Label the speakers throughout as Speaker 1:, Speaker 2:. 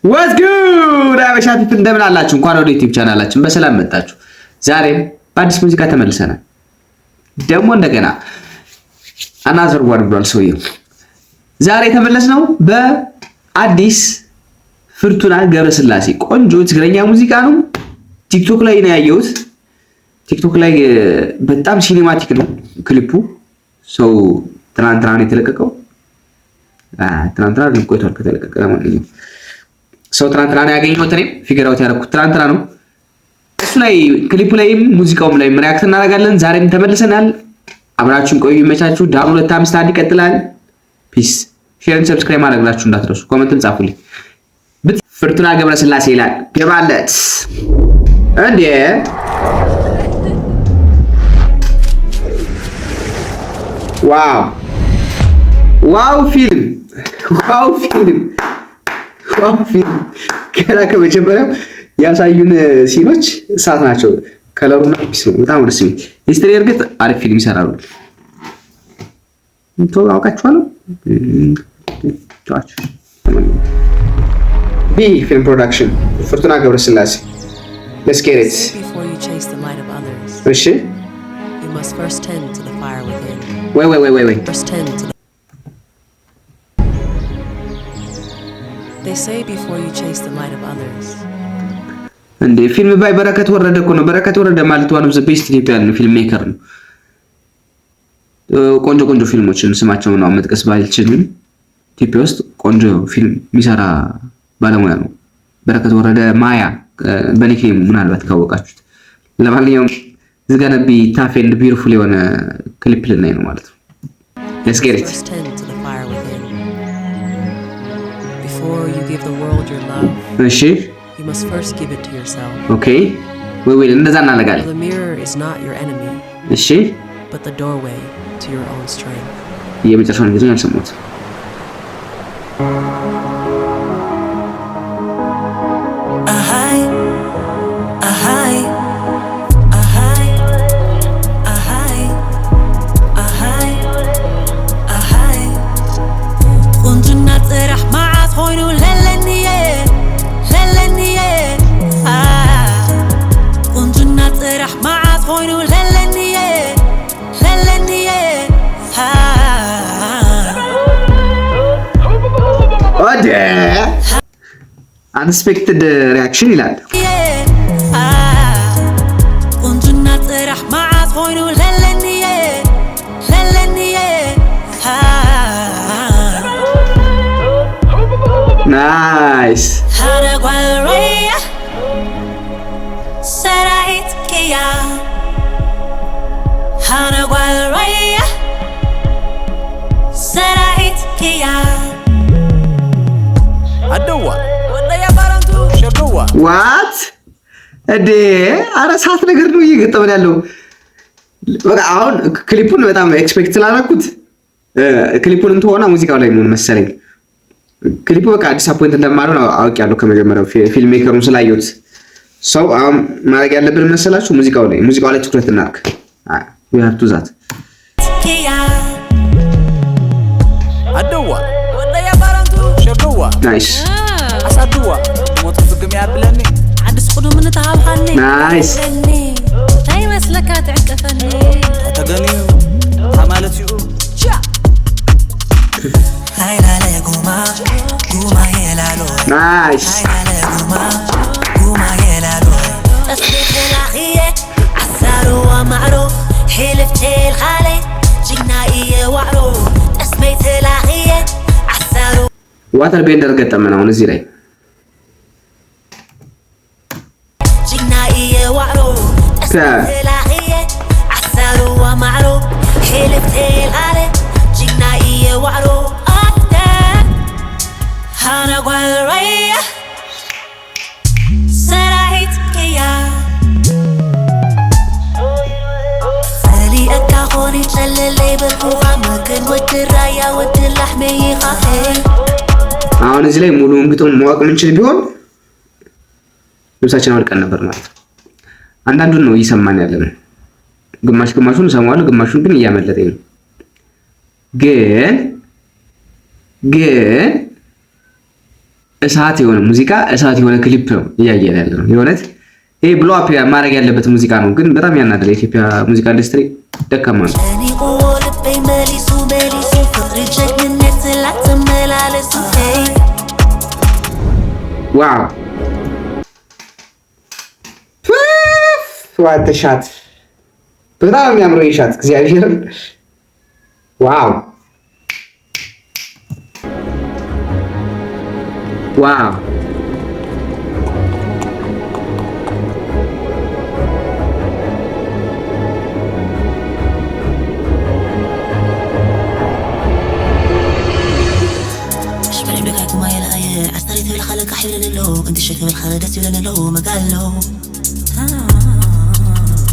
Speaker 1: What's good? አበሻ ፒፕል እንደምን አላችሁ? እንኳን ወደ ዩቲዩብ ቻናላችን በሰላም መጣችሁ። ዛሬም በአዲስ ሙዚቃ ተመልሰናል። ደግሞ እንደገና አናዘር ዋን ብሏል ሰውየው። ዛሬ የተመለስነው በአዲስ ፍርቱና ገብረስላሴ ቆንጆ ትግረኛ ሙዚቃ ነው። ቲክቶክ ላይ ነው ያየሁት። ቲክቶክ ላይ በጣም ሲኒማቲክ ነው ክሊፑ። ሰው ትናንትና ነው የተለቀቀው። ትናንትና ነው ቆይቷል ከተለቀቀ ማለት ነው። ሰው ትናንትና ነው ያገኘሁት። እኔም ፊገር አውት ያደረኩት ትናንትና ነው። እሱ ላይ ክሊፑ ላይም ሙዚቃውም ላይ ሪአክት እናደርጋለን። ዛሬም ተመልሰናል። አብራችሁን ቆዩ። ይመቻችሁ። ዳሩ 251 ይቀጥላል። ፒስ ሼር፣ ሰብስክራይብ ማድረጋችሁ እንዳትረሱ። ኮሜንትም ጻፉልኝ። ፍርቱና ገብረስላሴ ይላል ገባለት እንዴ! ዋው ዋው ፊልም ገና ከመጀመሪያው ያሳዩን ሲኖች እሳት ናቸው። ከለሩና ፒስ ነው። በጣም ደስ የሚል ሂስትሪ። እርግጥ አሪፍ ፊልም ይሰራሉ። አውቃችኋለሁ። ቢ ፊልም ፕሮዳክሽን ፍርቱና ገብረስላሴ Let's get it.
Speaker 2: Before you chase the light of others,
Speaker 1: እሺ
Speaker 2: you must first tend to the fire within.
Speaker 1: Wait.
Speaker 2: First tend to the... They say before you chase the light of others.
Speaker 1: እንዴ ፊልም ባይ በረከት ወረደ እኮ ነው። በረከት ወረደ ማለት ዋን ኦፍ ዘ ቤስት ኢትዮጵያን ፊልም ሜከር ነው። ቆንጆ ፊልሞችን ስማቸውን ነው መጥቀስ ባልችልም ኢትዮጵያ ውስጥ ቆንጆ ፊልም የሚሰራ ባለሙያ ነው በረከት ወረደ። ማያ በኒክኔም ምናልባት ካወቃችሁት። ለማንኛውም ዝጋነቢ ታፍ ኤንድ ቢዩቲፉል የሆነ ክሊፕ ልናይ ነው ማለት ነው። Let's get it.
Speaker 2: First tend to the fire within. Before you give the world your love,
Speaker 1: እሺ
Speaker 2: you must first give it to yourself.
Speaker 1: ኦኬ ወይ እንደዛ እናደርጋለን።
Speaker 2: The mirror is not your enemy,
Speaker 1: እሺ
Speaker 2: but the doorway to your own strength.
Speaker 1: የመጨረሻውን ጊዜ ያልሰማሁት unexpected reaction ይላል። ናይስ ዋት እንዴ! ኧረ ሰዓት ነገር ነው እየገጠመን ያለው። በቃ አሁን ክሊፑን በጣም ኤክስፔክት ስላደረኩት ክሊፑን እንትሆና ሙዚቃው ላይ ምን መሰለኝ ክሊፑ በቃ ዲስአፖይንት እንደማልሆን አውቄያለሁ ከመጀመሪያው ፊልም ሜከሩን ስላየሁት። ሰው አሁን ማድረግ ያለብን መሰላችሁ ሙዚቃው ላይ ትኩረት እናድርግ። we have to that
Speaker 3: አደዋ ወላሂ ያባራንቱ ሸገዋ
Speaker 1: ናይስ
Speaker 3: አሳድዋ ሞት ፍግም ያብለኒ
Speaker 2: عدس قدو من تعالحني
Speaker 1: ናይስ
Speaker 2: هاي مسلكة تعكفني
Speaker 3: ተገኒው حمالتي هاي لا لا قوما يلالو
Speaker 1: ናይስ
Speaker 3: هاي لا قوما يلالو
Speaker 2: تسبيت الأخية عسارو ومعرو حلفت الخالي جنائية وعرو تسبيت الأخية عسارو
Speaker 1: ዋተር ቤንደር ገጠመን አሁን እዚህ ላይ
Speaker 2: جنائية وعرو تسبيت الأخية عسارو ومعرو حلفت الخالي جنائية وعرو هانا قوالرية سراحيت كيا فالي أكاخوني تللي بالقوة مكن ود الرايا ود اللحمي خافي
Speaker 1: አሁን እዚህ ላይ ሙሉውን ግጥም ማወቅ ምንችል ቢሆን ልብሳችን አልቀን ነበር ማለት ነው። አንዳንዱን ነው እየሰማን ያለነው። ግማሹን እሰማዋለሁ፣ ግማሹን ግን እያመለጠኝ ነው። ግን እሳት የሆነ ሙዚቃ እሳት የሆነ ክሊፕ ነው እያየን ያለ ነው። የእውነት ይሄ ብሎ አፕ ማድረግ ያለበት ሙዚቃ ነው፣ ግን በጣም ያናደለ የኢትዮጵያ ሙዚቃ ኢንዱስትሪ ደካማ ነው። ዋው ዋተሻት በጣም የሚያምረው ይሻት እግዚአብሔር ዋው ዋው
Speaker 3: خلق حيل له انت شايف من خالدات ولا له ما قال له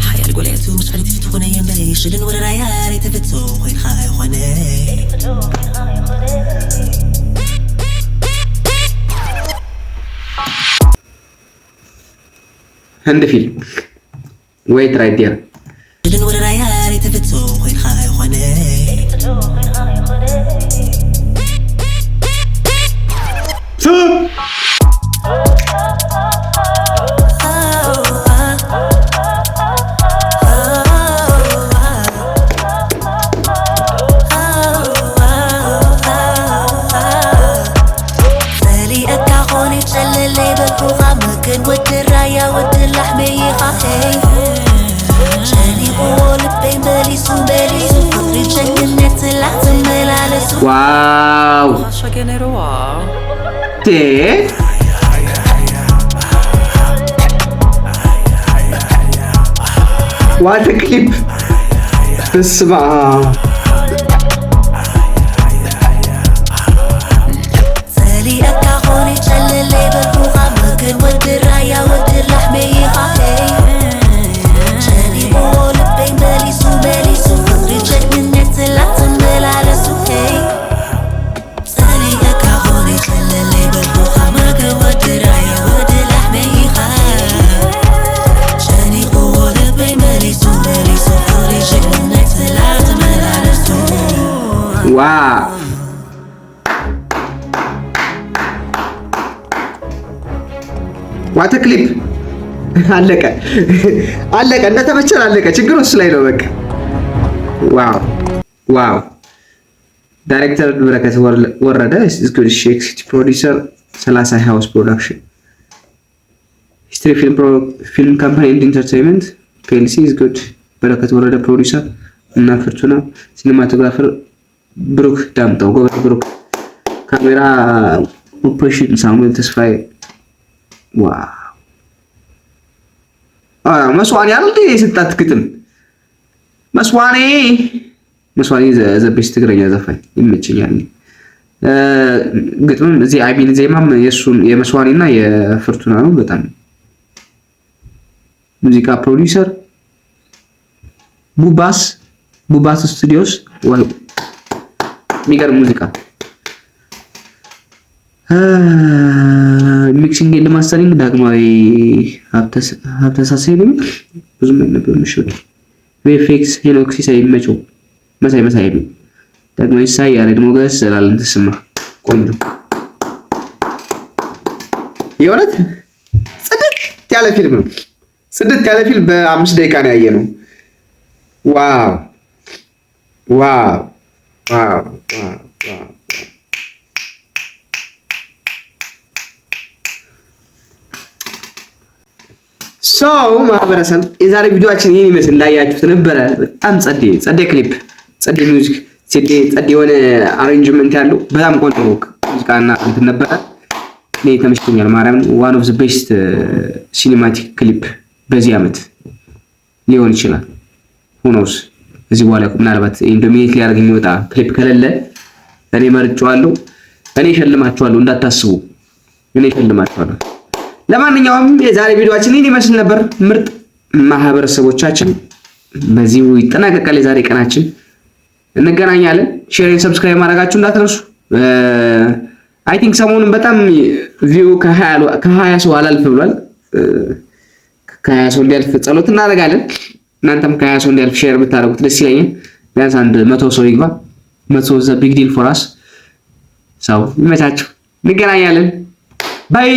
Speaker 3: حيل قوليتو مش عارف تفونا يمي شلن ولا ريالي تفتو وين خاي خوني
Speaker 1: هند فيلم wait right there
Speaker 3: شلن ولا ريالي تفتو وين خاي خوني
Speaker 1: ዋው ዋት ክሊፕ በስመ አብ ዋው ዋት ክሊፕ አለቀ አለቀ እንደተመቸን አለቀ። ችግሩ እሱ ላይ ነው በቃ። ዋው ዋው ዳይሬክተር በረከት ወረደ ስኩል ሼክ ሲቲ ፕሮዲዩሰር 30 ሃውስ ፕሮዳክሽን ሂስትሪ ፊልም ካምፓኒ ኤንድ ኢንተርቴይንመንት ፒኤልሲ ኢዝ ጉድ በረከት ወረደ ፕሮዲዩሰር እና ፍርቱና ሲኒማቶግራፈር ብሩክ ዳምጠው ጎበዝ ብሩክ ካሜራ ኦፕሬሽን ሳሙኤል ተስፋዬ ዋው መስዋዕኔ አይደል የሰጣት ግጥም መስዋዕኔ ዘቤስት ትግረኛ ዘፋኝ ይመቸኛል። ግጥምም እዚህ አይቢን ዜማም የሱን የመስዋዕኔና የፍርቱና ነው። በጣም ሙዚቃ ፕሮዲዩሰር ቡባስ ስቱዲዮስ ወይ የሚገርም ሙዚቃ ሚክሲንግ ኤንድ ማስተሪንግ ዳግማዊ ሀብተሳሰይ ነው። ብዙም ነበር ምሽት ቪኤፍኤክስ ሄኖክ ሲሳይ ይመቸው መሳይ ነው። ዳግማዊ ሳይ ያሬድ ሞገስ ስላልን ተስማ ቆንጆ የእውነት ጽድት ያለ ፊልም ነው። ጽድት ያለ ፊልም በ5 ደቂቃ ነው ያየነው። ዋው ዋው ዋው ዋው ሰው ማህበረሰብ የዛሬ ቪዲዮአችን ይሄን ይመስል እንዳያችሁት ነበረ። በጣም ጸዴ ክሊፕ፣ ጸዴ ሚውዚክ፣ ጸዴ የሆነ አሬንጅመንት ያለው በጣም ቆንጆ ሙዚቃና እንትን ነበረ። እኔ ተመችቶኛል። ማርያም ዋን ኦፍ ዘ ቤስት ሲኒማቲክ ክሊፕ በዚህ ዓመት ሊሆን ይችላል። ሆኖስ እዚህ በኋላ ምናልባት ኢንዶሚኔት ሊያደርግ የሚወጣ ክሊፕ ከሌለ እኔ መርጫዋለሁ። እኔ እሸልማችኋለሁ፣ እንዳታስቡ እኔ እሸልማችኋለሁ። ለማንኛውም የዛሬ ቪዲዮአችን ይህን ይመስል ነበር። ምርጥ ማህበረሰቦቻችን በዚሁ ይጠናቀቃል የዛሬ ቀናችን። እንገናኛለን። ሼር ኤንድ ሰብስክራይብ ማድረጋችሁ እንዳትረሱ። አይ ቲንክ ሰሞኑን በጣም ቪው ከ20 ሰው አላልፍ ብሏል። ከ20 ሰው እንዲያልፍ ጸሎት እናደርጋለን። እናንተም ከ20 ሰው እንዲያልፍ ሼር ብታደርጉት ደስ ይለኛል። ቢያንስ አንድ 100 ሰው ይግባ። 100 ዘ ቢግ ዲል ፎር አስ። ሰው ይመቻችሁ። እንገናኛለን። ባይ